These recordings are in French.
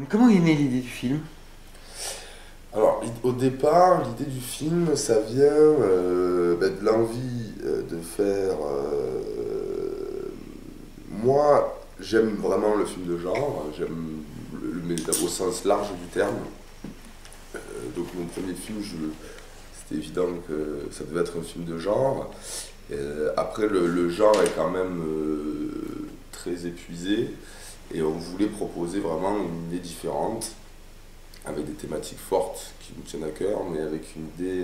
Comment est née l'idée du film? Alors, au départ, l'idée du film, ça vient de l'envie de faire. Moi, j'aime vraiment le film de genre, j'aime mais au sens large du terme. Donc, mon premier film, c'était évident que ça devait être un film de genre. Après, le genre est quand même très épuisé et on voulait proposer vraiment une idée différente, avec des thématiques fortes qui nous tiennent à cœur, mais avec une idée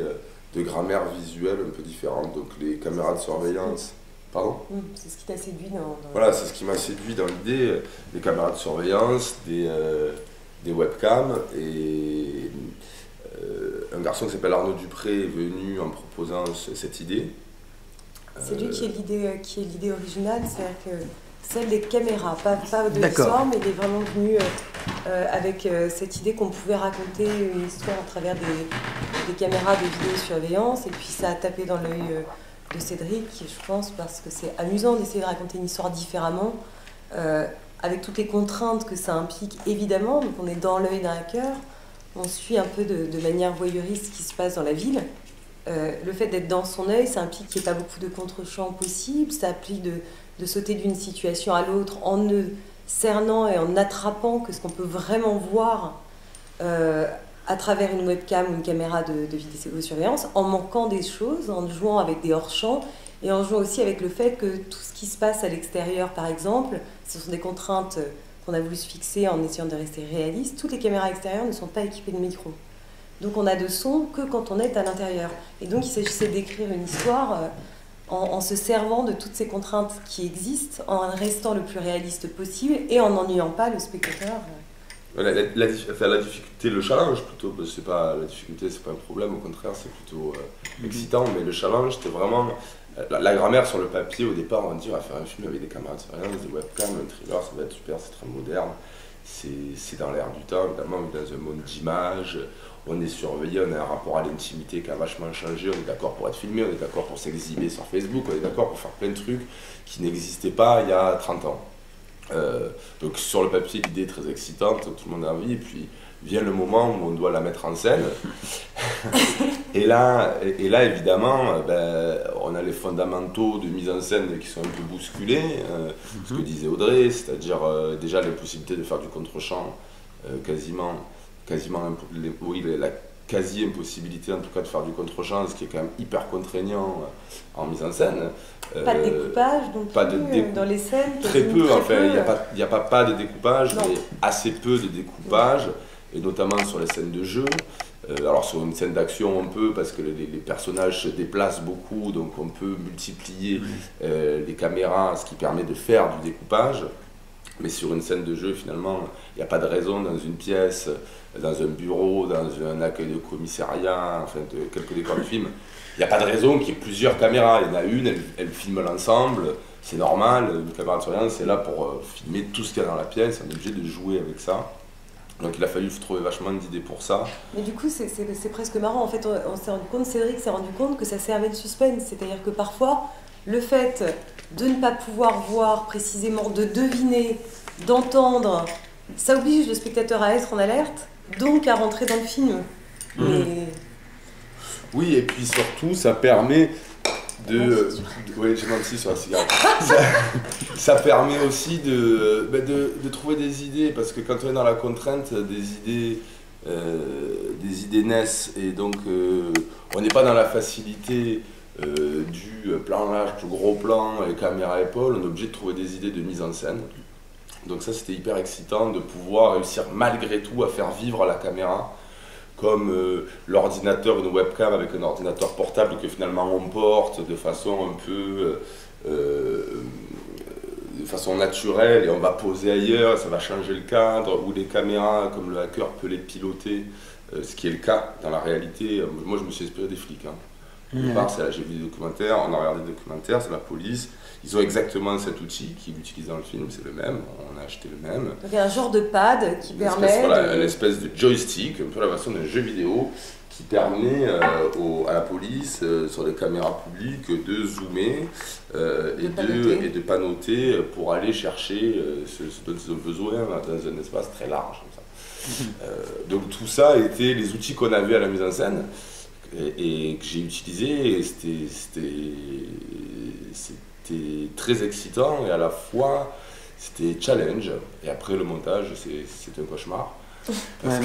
de grammaire visuelle un peu différente. Donc les caméras de surveillance. Pardon? C'est ce qui t'a séduit Voilà, c'est ce qui m'a séduit dans l'idée. Des caméras de surveillance, des webcams. Et un garçon qui s'appelle Arnaud Dupré est venu en proposant cette idée. C'est lui qui est l'idée originale, c'est-à-dire que celle des caméras, pas de D'accord. l'histoire, mais il est vraiment venu avec cette idée qu'on pouvait raconter une histoire à travers des caméras de vidéosurveillance, et puis ça a tapé dans l'œil de Cédric, je pense, parce que c'est amusant d'essayer de raconter une histoire différemment, avec toutes les contraintes que ça implique, évidemment. Donc on est dans l'œil d'un hacker, on suit un peu de manière voyeuriste ce qui se passe dans la ville. Le fait d'être dans son œil, ça implique qu'il n'y ait pas beaucoup de contre-champs possibles, ça implique de sauter d'une situation à l'autre en ne cernant et en attrapant que ce qu'on peut vraiment voir à travers une webcam ou une caméra de vidéosurveillance, en manquant des choses, en jouant avec des hors-champs et en jouant aussi avec le fait que tout ce qui se passe à l'extérieur, par exemple, ce sont des contraintes qu'on a voulu se fixer en essayant de rester réaliste. Toutes les caméras extérieures ne sont pas équipées de micro. Donc on a de son que quand on est à l'intérieur. Et donc il s'agissait d'écrire une histoire en se servant de toutes ces contraintes qui existent, en restant le plus réaliste possible et en n'ennuyant pas le spectateur. La difficulté, le challenge plutôt, parce que c'est pas la difficulté, c'est pas un problème, au contraire, c'est plutôt excitant, mais le challenge, c'était vraiment la grammaire sur le papier. Au départ, on va dire, on va faire un film avec des caméras de surveillance, des webcams, un thriller, ça va être super, c'est très moderne, c'est dans l'air du temps, évidemment, on est dans un monde d'images, on est surveillé, on a un rapport à l'intimité qui a vachement changé, on est d'accord pour être filmé, on est d'accord pour s'exhiber sur Facebook, on est d'accord pour faire plein de trucs qui n'existaient pas il y a 30 ans. Donc sur le papier, l'idée est très excitante, tout le monde a envie, et puis vient le moment où on doit la mettre en scène. et là évidemment, on a les fondamentaux de mise en scène qui sont un peu bousculés, ce que disait Audrey, c'est-à-dire déjà les possibilités de faire du contre-champ, la quasi-impossibilité en tout cas de faire du contre-champ, ce qui est quand même hyper contraignant en mise en scène. Pas de découpage donc dans les scènes. Très peu, en fait, il n'y a pas de découpage, mais assez peu de découpage, et notamment sur les scènes de jeu. Alors sur une scène d'action on peut, parce que les personnages se déplacent beaucoup, donc on peut multiplier les caméras, ce qui permet de faire du découpage. Mais sur une scène de jeu, finalement, il n'y a pas de raison dans une pièce, dans un bureau, dans un accueil de commissariat, enfin de quelques décors de film, il n'y a pas de raison qu'il y ait plusieurs caméras. Il y en a une, elle filme l'ensemble, c'est normal, une caméra de surveillance, c'est là pour filmer tout ce qu'il y a dans la pièce, on est obligé de jouer avec ça. Donc il a fallu trouver vachement d'idées pour ça. Mais du coup, c'est presque marrant. En fait, on s'est rendu compte, Cédric s'est rendu compte que ça servait de suspense. C'est-à-dire que parfois, le fait de ne pas pouvoir voir précisément, de deviner, d'entendre, ça oblige le spectateur à être en alerte, donc à rentrer dans le film. Mais... Oui, et puis surtout, ça permet oui, j'ai menti sur la cigarette. ça permet aussi de trouver des idées, parce que quand on est dans la contrainte, des idées naissent, et donc on n'est pas dans la facilité du plan large, du gros plan, caméra épaule, on est obligé de trouver des idées de mise en scène. Donc ça, c'était hyper excitant de pouvoir réussir malgré tout à faire vivre la caméra, comme l'ordinateur, une webcam avec un ordinateur portable que finalement on porte de façon un peu de façon naturelle, et on va poser ailleurs, ça va changer le cadre, ou les caméras, comme le hacker peut les piloter, ce qui est le cas dans la réalité. Moi je me suis inspiré des flics. J'ai vu des documentaires, on a regardé des documentaires, c'est la police. Ils ont exactement cet outil qu'ils utilisent dans le film, c'est le même, on a acheté le même. Donc il y a un genre de pad qui permet... Une espèce de joystick, un peu la version d'un jeu vidéo, qui permet à la police, sur les caméras publiques, de zoomer et de panoter pour aller chercher ce dont ils ont besoin dans un espace très large. Comme ça. Donc tout ça était les outils qu'on avait à la mise en scène et que j'ai utilisés, et c'était très excitant et à la fois c'était challenge. Et après le montage, c'était un cauchemar. Ouais,